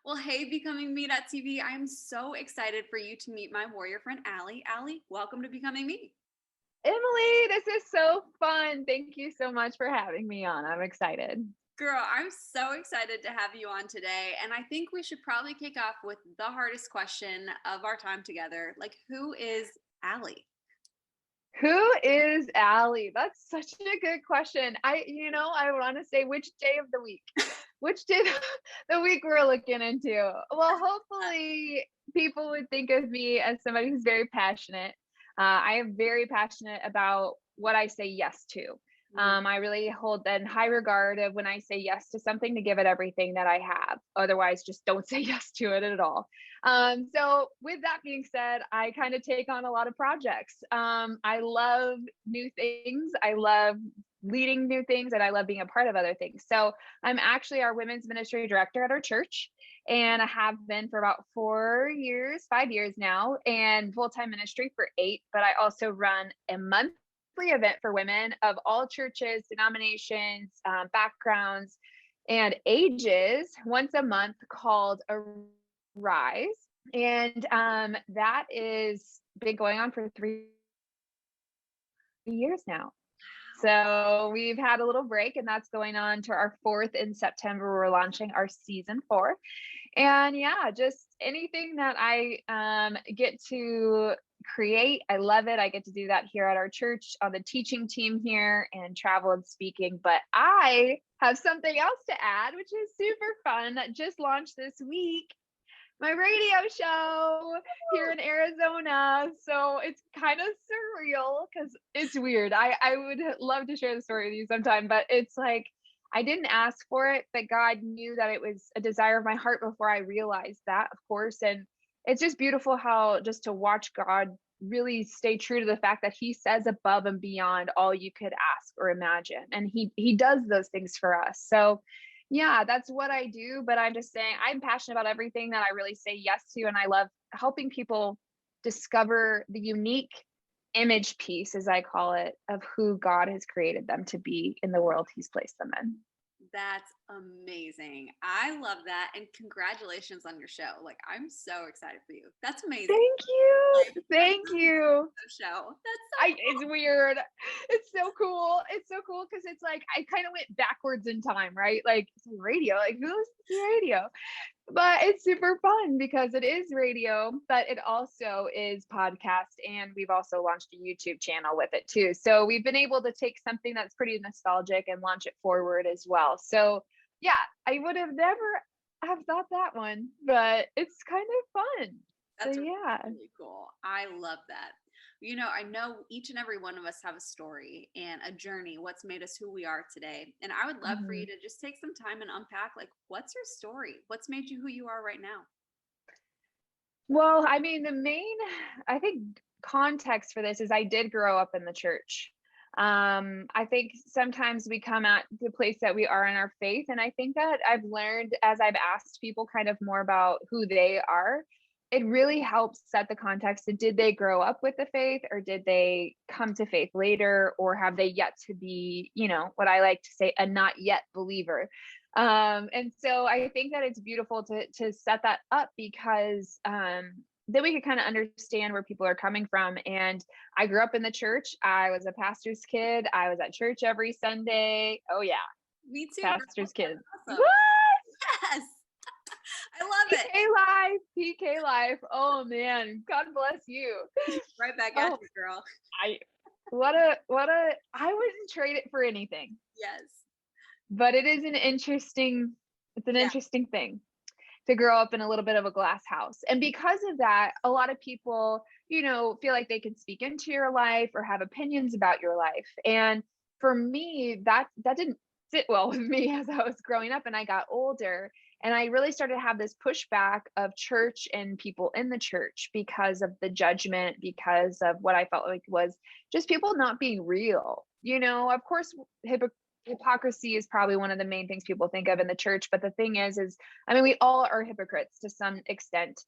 Well, hey, BecomingMe.tv. I'm so excited for you to meet my warrior friend, Ali. Ali, welcome to Becoming Me. Emily, this is so fun. Thank you so much for having me on. I'm excited. Girl, I'm so excited to have you on today. And I think we should probably kick off with the hardest question of our time together. Like, who is Ali? Who is Ali? That's such a good question. I want to say which day of the week, which day of the week we're looking into. Well, hopefully people would think of me as somebody who's very passionate. I am very passionate about what I say yes to. I really hold that in high regard of when I say yes to something to give it everything that I have. Otherwise, just don't say yes to it at all. So with that being said, I kind of take on a lot of projects. I love new things. I love leading new things, and I love being a part of other things. So I'm actually our women's ministry director at our church, and I have been for about 5 years now, and full-time ministry for 8. But I also run a monthly event for women of all churches, denominations, backgrounds, and ages once a month called Rise. And that is been going on for 3 years now. So we've had a little break, and that's going on to our 4th in September. We're launching our season 4. And yeah, just anything that I get to create, I love it. I get to do that here at our church on the teaching team here and travel and speaking. But I have something else to add, which is super fun that just launched this week. My radio show here in Arizona. So it's kind of surreal because it's weird. I would love to share the story with you sometime, but it's like I didn't ask for it, but God knew that it was a desire of my heart before I realized that, of course. And it's just beautiful how just to watch God really stay true to the fact that he says above and beyond all you could ask or imagine. And he does those things for us. So yeah, that's what I do. But I'm just saying I'm passionate about everything that I really say yes to. And I love helping people discover the unique image piece, as I call it, of who God has created them to be in the world he's placed them in. That's amazing. I love that. And congratulations on your show. Like, I'm so excited for you. That's amazing. Thank you. Like, Thank you. show. That's so cool. It's weird. It's so cool. It's so cool because it's like I kind of went backwards in time, right? Like it's radio, like who listens to radio? But it's super fun because it is radio, but it also is podcast. And we've also launched a YouTube channel with it too. So we've been able to take something that's pretty nostalgic and launch it forward as well. So yeah, I would have never have thought that one, but it's kind of fun. That's So yeah. really cool. I love that. You know, I know each and every one of us have a story and a journey, what's made us who we are today. And I would love for you to just take some time and unpack, like, what's your story? What's made you who you are right now? Well, I mean, the main, I think, context for this is I did grow up in the church. I think sometimes we come at the place that we are in our faith. And I think that I've learned as I've asked people kind of more about who they are, it really helps set the context. And did they grow up with the faith, or did they come to faith later, or have they yet to be, what I like to say, a not yet believer? And so I think that it's beautiful to set that up because then we can kind of understand where people are coming from. And I grew up in the church. I was a pastor's kid. I was at church every Sunday. Oh yeah. Me too. Pastor's kid. Awesome. What? Yes. I love it. PK life. Oh man. God bless you. Right back at you, girl. I wouldn't trade it for anything. Yes. But it is an interesting thing to grow up in a little bit of a glass house. And because of that, a lot of people, feel like they can speak into your life or have opinions about your life. And for me, that didn't sit well with me as I was growing up and I got older. And I really started to have this pushback of church and people in the church because of the judgment, because of what I felt like was just people not being real. Of course, hypocrisy is probably one of the main things people think of in the church. But the thing is, we all are hypocrites to some extent.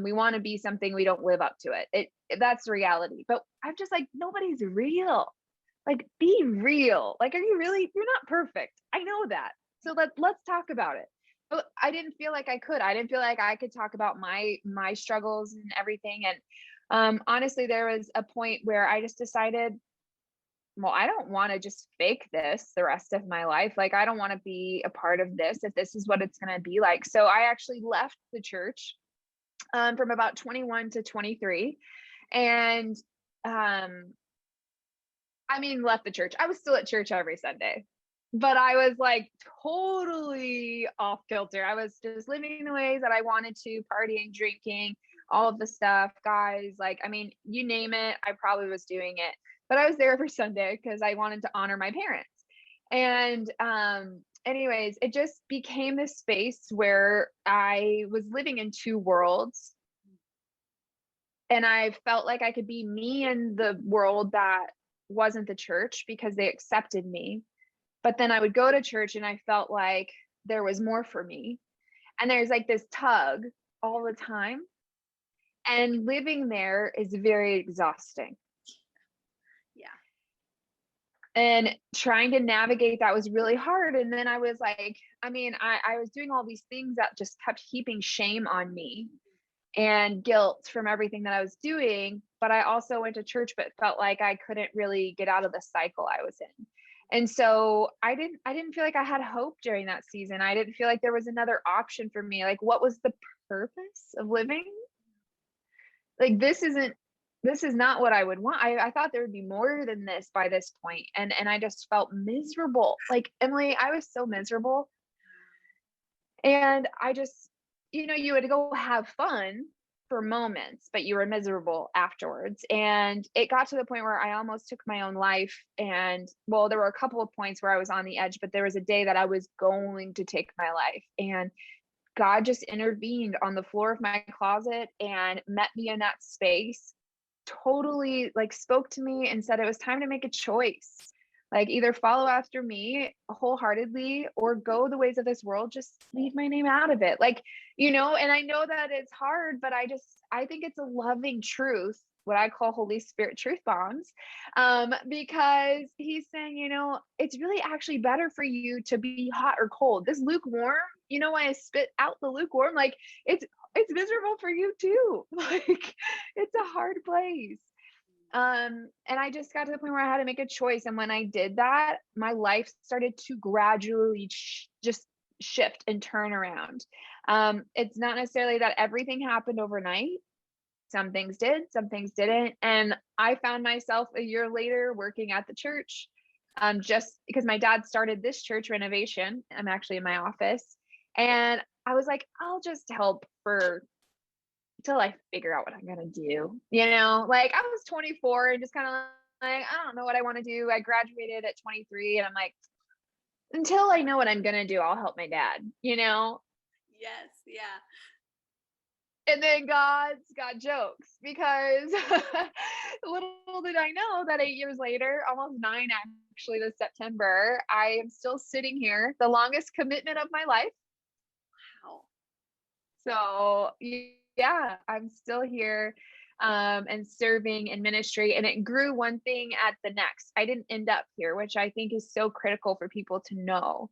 We want to be something, we don't live up to it. That's reality. But I'm just like, nobody's real. Like, be real. Like, are you really, you're not perfect. I know that. So let's talk about it. I didn't feel like I could. I didn't feel like I could talk about my struggles and everything. And honestly, there was a point where I just decided, well, I don't want to just fake this the rest of my life. Like, I don't want to be a part of this if this is what it's going to be like. So I actually left the church from about 21 to 23. And I mean, left the church. I was still at church every Sunday, but I was like totally off kilter. I was just living the ways that I wanted to, partying, drinking, all of the stuff, guys. Like, I mean, you name it, I probably was doing it, but I was there every Sunday because I wanted to honor my parents. And, anyways, it just became this space where I was living in two worlds. And I felt like I could be me in the world that wasn't the church because they accepted me. But then I would go to church and I felt like there was more for me. And there's like this tug all the time. And living there is very exhausting. Yeah. And trying to navigate that was really hard. And then I was like, I mean, I was doing all these things that just kept heaping shame on me and guilt from everything that I was doing. But I also went to church, but felt like I couldn't really get out of the cycle I was in. And so I didn't feel like I had hope during that season. I didn't feel like there was another option for me. Like, what was the purpose of living? Like, this is not what I would want. I thought there would be more than this by this point. And I just felt miserable. Like, Emily, I was so miserable. And I just, you would go have fun for moments, but you were miserable afterwards. And it got to the point where I almost took my own life. And well, there were a couple of points where I was on the edge, but there was a day that I was going to take my life. And God just intervened on the floor of my closet and met me in that space, totally like spoke to me and said it was time to make a choice. Like, either follow after me wholeheartedly or go the ways of this world, just leave my name out of it. Like, and I know that it's hard, but I think it's a loving truth, what I call Holy Spirit truth bombs. Because he's saying, it's really actually better for you to be hot or cold. This lukewarm, why I spit out the lukewarm, like it's miserable for you too. Like, it's a hard place. And I just got to the point where I had to make a choice. And when I did that, my life started to gradually just shift and turn around. It's not necessarily that everything happened overnight. Some things did, some things didn't. And I found myself a year later working at the church, just because my dad started this church, Renovation. I'm actually in my office. And I was like, I'll just help till I figure out what I'm gonna do. Like, I was 24 and just kind of like, I don't know what I want to do. I graduated at 23 and I'm like, until I know what I'm gonna do, I'll help my dad. Yes. Yeah. And then God's got jokes because little did I know that 8 years later, almost 9 actually this September, I am still sitting here, the longest commitment of my life. Wow. So yeah, I'm still here and serving in ministry, and it grew one thing at the next. I didn't end up here, which I think is so critical for people to know.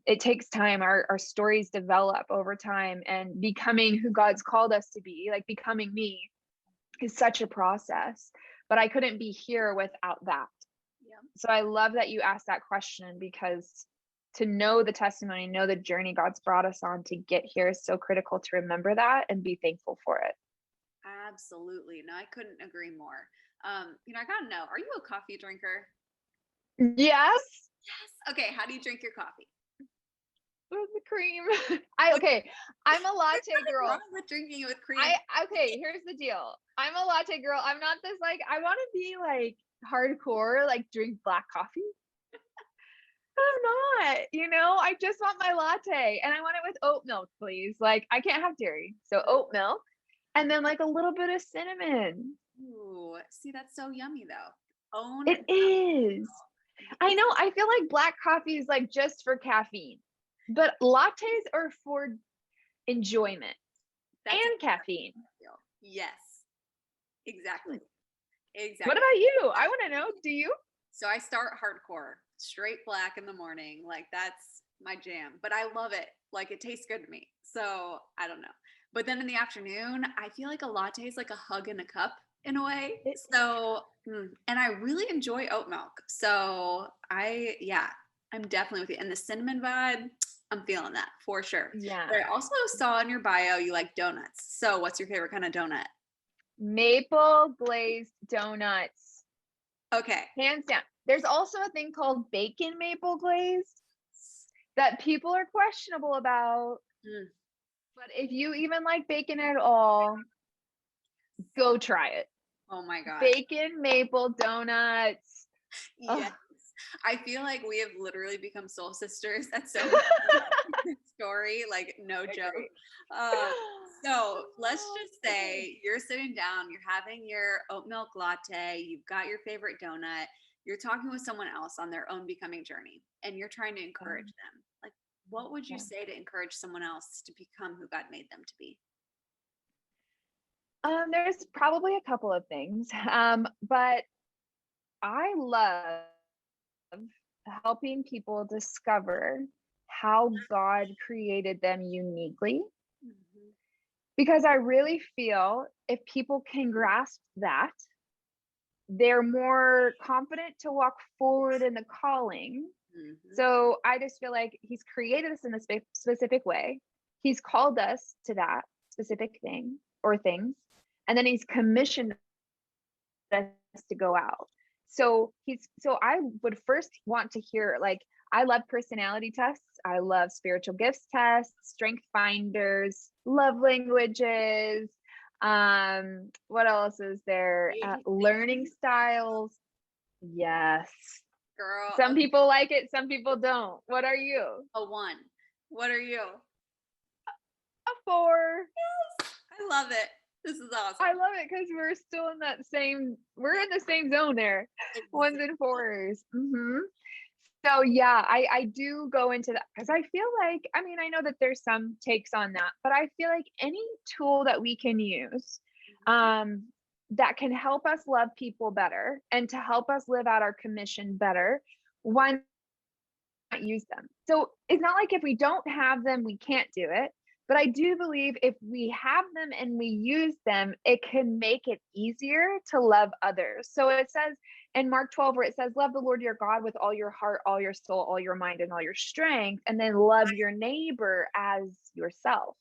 It takes time. Our stories develop over time, and becoming who God's called us to be, like becoming me, is such a process. But I couldn't be here without that. Yeah. So I love that you asked that question, because to know the testimony, know the journey God's brought us on to get here is so critical to remember that and be thankful for it. Absolutely. No, I couldn't agree more. I gotta know, are you a coffee drinker? Yes. Yes. Okay. How do you drink your coffee? With the cream. I'm a latte girl. Wrong with drinking it with cream? Okay, here's the deal. I'm a latte girl. I'm not this, like, I want to be like hardcore, like drink black coffee. I'm not, I just want my latte, and I want it with oat milk, please. Like, I can't have dairy. So oat milk, and then like a little bit of cinnamon. Ooh, see, that's so yummy though. It is. I know. I feel like black coffee is like just for caffeine, but lattes are for enjoyment and caffeine. Yes, exactly. What about you? I want to know. Do you? So I start hardcore, straight black in the morning. Like, that's my jam, but I love it. Like it tastes good to me. So I don't know. But then in the afternoon, I feel like a latte is like a hug in a cup in a way. So, and I really enjoy oat milk. So yeah, I'm definitely with you. And the cinnamon vibe, I'm feeling that for sure. Yeah. But I also saw in your bio you like donuts. So what's your favorite kind of donut? Maple glazed donuts. Okay. Hands down. There's also a thing called bacon maple glazed that people are questionable about. But if you even like bacon at all, go try it. Oh my gosh. Bacon maple donuts. Yes. I feel like we have literally become soul sisters. That's so story, like no joke. So let's just say you're sitting down, you're having your oat milk latte, you've got your favorite donut, you're talking with someone else on their own becoming journey, and you're trying to encourage them. Like, what would you say to encourage someone else to become who God made them to be? There's probably a couple of things, but I love helping people discover how God created them uniquely. Because I really feel if people can grasp that, they're more confident to walk forward in the calling. So I just feel like He's created us in a specific way. He's called us to that specific thing or things, and then He's commissioned us to go out. So I would first want to hear, like, I love personality tests. I love spiritual gifts tests, strength finders, love languages. What else is there? Learning styles. Yes. Girl. Some people like it, some people don't. What are you? A 1. What are you? A 4. Yes. I love it. This is awesome. I love it because we're still in we're in the same zone there. Ones and 4s. So yeah, I do go into that because I feel like, I mean, I know that there's some takes on that, but I feel like any tool that we can use that can help us love people better and to help us live out our commission better, why not use them? So it's not like if we don't have them, we can't do it. But I do believe if we have them and we use them, it can make it easier to love others. So it says in Mark 12, where it says, love the Lord your God with all your heart, all your soul, all your mind, and all your strength, and then love your neighbor as yourself.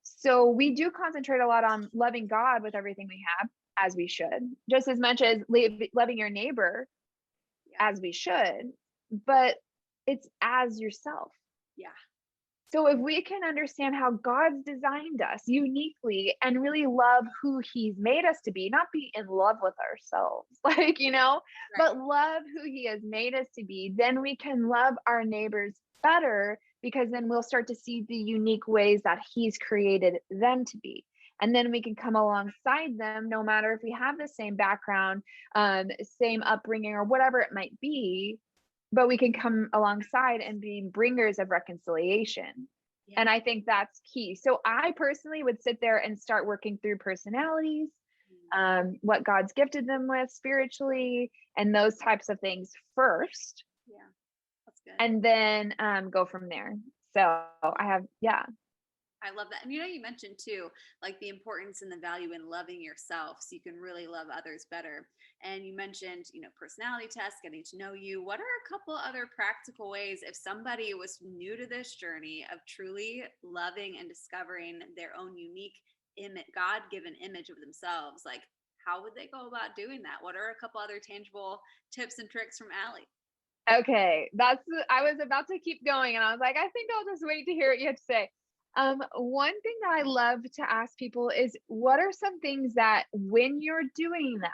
So we do concentrate a lot on loving God with everything we have, as we should, just as much as loving your neighbor as we should, but it's as yourself. Yeah. So if we can understand how God's designed us uniquely and really love who He's made us to be, not be in love with ourselves, like, but love who He has made us to be, then we can love our neighbors better, because then we'll start to see the unique ways that He's created them to be. And then we can come alongside them, no matter if we have the same background, same upbringing, or whatever it might be, but we can come alongside and be bringers of reconciliation. Yeah. And I think that's key. So I personally would sit there and start working through personalities, what God's gifted them with spiritually, and those types of things first. Yeah, that's good. And then go from there. So I love that. And you mentioned too, like the importance and the value in loving yourself so you can really love others better. And you mentioned, personality tests, getting to know you. What are a couple other practical ways if somebody was new to this journey of truly loving and discovering their own unique God-given image of themselves? Like, how would they go about doing that? What are a couple other tangible tips and tricks from Ali? Okay, I was about to keep going, and I was like, I think I'll just wait to hear what you have to say. One thing that I love to ask people is, what are some things that when you're doing them,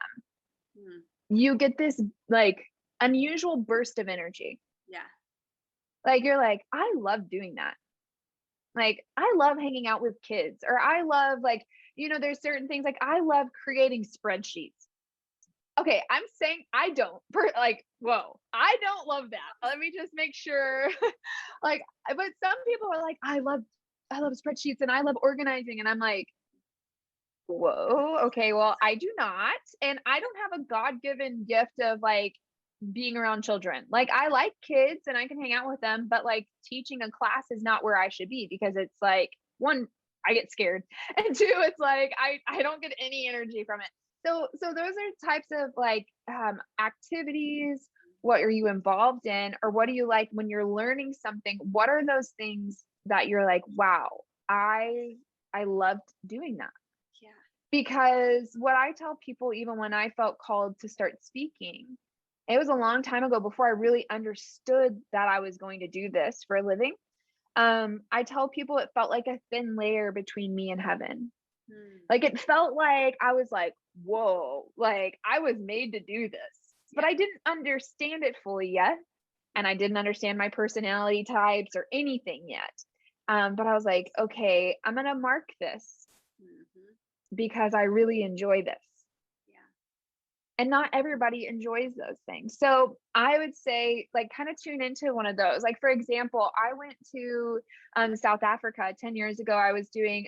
you get this like unusual burst of energy? Yeah. Like you're like, I love doing that. Like, I love hanging out with kids, or I love there's certain things, like I love creating spreadsheets. Okay, I'm saying I don't I don't love that. Let me just make sure. But some people are like, I love spreadsheets and I love organizing. And I'm like, whoa, okay, well, I do not. And I don't have a God-given gift of being around children. Like I like kids and I can hang out with them, but like teaching a class is not where I should be because it's like one, I get scared. And two, it's like I don't get any energy from it. So those are types of like activities. What are you involved in, or what do you like when you're learning something? What are those things that you're like, wow, I loved doing that? Yeah. Because what I tell people, even when I felt called to start speaking, it was a long time ago before I really understood that I was going to do this for a living. I tell people it felt like a thin layer between me and heaven. Like it felt like I was like, whoa, like I was made to do this, but I didn't understand it fully yet. And I didn't understand my personality types or anything yet. But I was like, okay, I'm going to mark this because I really enjoy this. And not everybody enjoys those things. So I would say like kind of tune into one of those. Like, for example, I went to South Africa 10 years ago. I was doing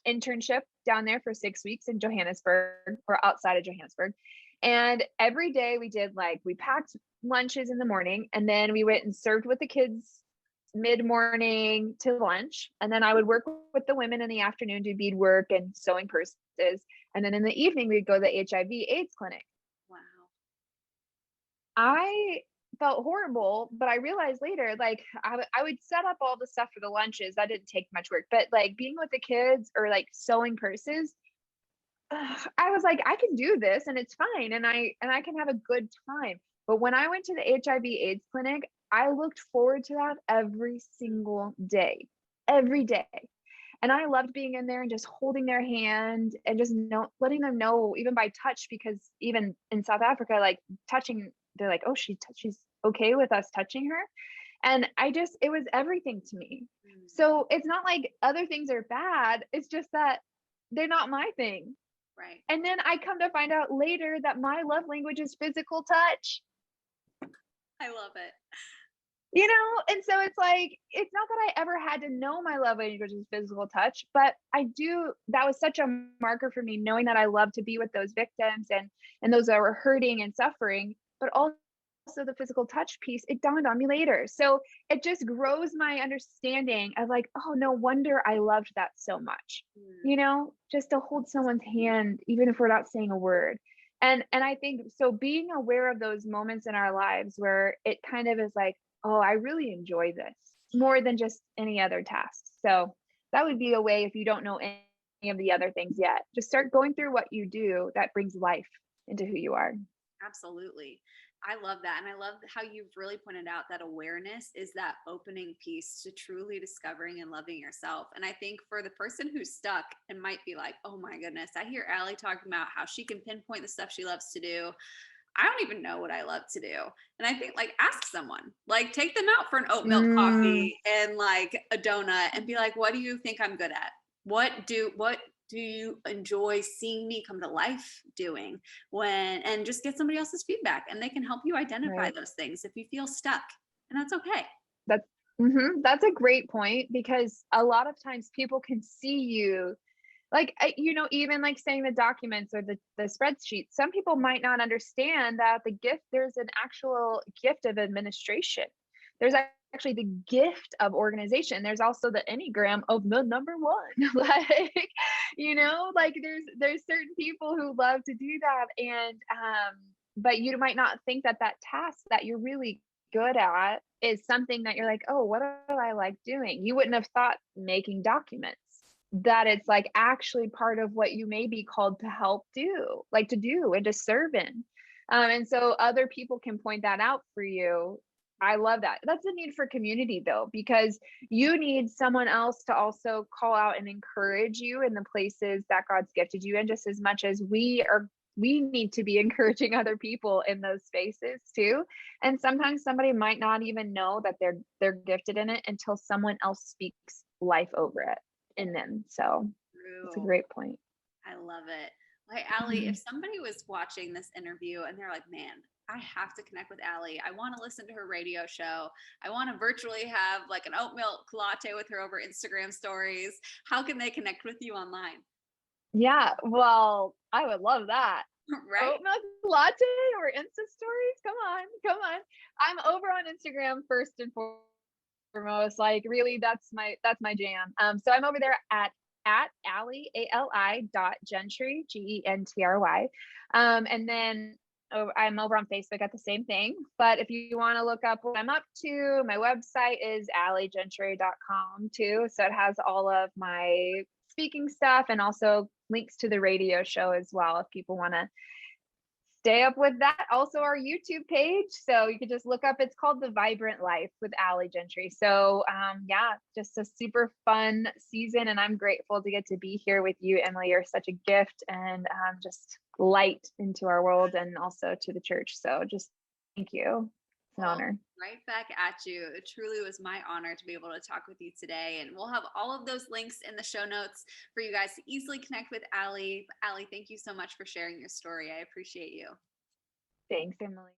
internship down there for 6 weeks in Johannesburg, or outside of Johannesburg. And every day we did like, we packed lunches in the morning, and then we went and served with the kids mid-morning to lunch. And then I would work with the women in the afternoon, do bead work and sewing purses. And then in the evening, we'd go to the HIV/AIDS clinic. I felt horrible, but I realized later, like I would set up all the stuff for the lunches. That didn't take much work, but like being with the kids or like sewing purses, I was like, I can do this and it's fine. And I can have a good time. But when I went to the HIV/AIDS clinic, I looked forward to that every single day, every day. And I loved being in there and just holding their hand and just letting them know, even by touch, because even in South Africa, like touching, they're like, oh, she's okay with us touching her. And it was everything to me. So it's not like other things are bad. It's just that they're not my thing. Right. And then I come to find out later that my love language is physical touch. I love it. You know, and so it's like, it's not that I ever had to know my love language is physical touch, but that was such a marker for me, knowing that I love to be with those victims and those that were hurting and suffering, but also the physical touch piece, it dawned on me later. So it just grows my understanding of like, oh, no wonder I loved that so much, you know, just to hold someone's hand, even if we're not saying a word. And I think, so being aware of those moments in our lives where it kind of is like, oh, I really enjoy this more than just any other task. So that would be a way, if you don't know any of the other things yet, just start going through what you do that brings life into who you are. Absolutely. I love that. And I love how you've really pointed out that awareness is that opening piece to truly discovering and loving yourself. And I think for the person who's stuck and might be like, oh my goodness, I hear Ali talking about how she can pinpoint the stuff she loves to do. I don't even know what I love to do. And I think like ask someone, like take them out for an oat milk coffee and like a donut and be like, what do you think I'm good at? What do you enjoy seeing me come to life doing and just get somebody else's feedback, and they can help you identify those things if you feel stuck, and that's okay. That's a great point, because a lot of times people can see you like, you know, even like saying the documents or the spreadsheet, some people might not understand that there's an actual gift of administration. There's actually the gift of organization. There's also the Enneagram of the number one. Like, you know, like there's certain people who love to do that. And, but you might not think that task that you're really good at is something that you're like, oh, what do I like doing? You wouldn't have thought making documents, that it's like actually part of what you may be called to help do, like to do and to serve in. And so other people can point that out for you. I love that. That's a need for community though, because you need someone else to also call out and encourage you in the places that God's gifted you in, just as much as we need to be encouraging other people in those spaces too. And sometimes somebody might not even know that they're gifted in it until someone else speaks life over it in them. So it's a great point. I love it. Like, Ali, if somebody was watching this interview and they're like, man, I have to connect with Ali, I want to listen to her radio show, I want to virtually have like an oat milk latte with her over Instagram stories, how can they connect with you online? Yeah, well, I would love that. Right? Oat milk latte or Insta stories? Come on, come on. I'm over on Instagram first and foremost. Like really, that's my jam. So I'm over there at Ali Ali dot Gentry Gentry. And then I'm over on Facebook at the same thing. But if you want to look up what I'm up to, my website is aligentry.com too. So it has all of my speaking stuff and also links to the radio show as well if people want to stay up with that. Also, our YouTube page. So you could just look up, it's called The Vibrant Life with Ali Gentry. So, yeah, just a super fun season. And I'm grateful to get to be here with you, Emily. You're such a gift and just light into our world and also to the church. So just thank you. It's an Well, honor. right back at you. It truly was my honor to be able to talk with you today. And we'll have all of those links in the show notes for you guys to easily connect with Ali. Ali, thank you so much for sharing your story. I appreciate you. Thanks, Emily.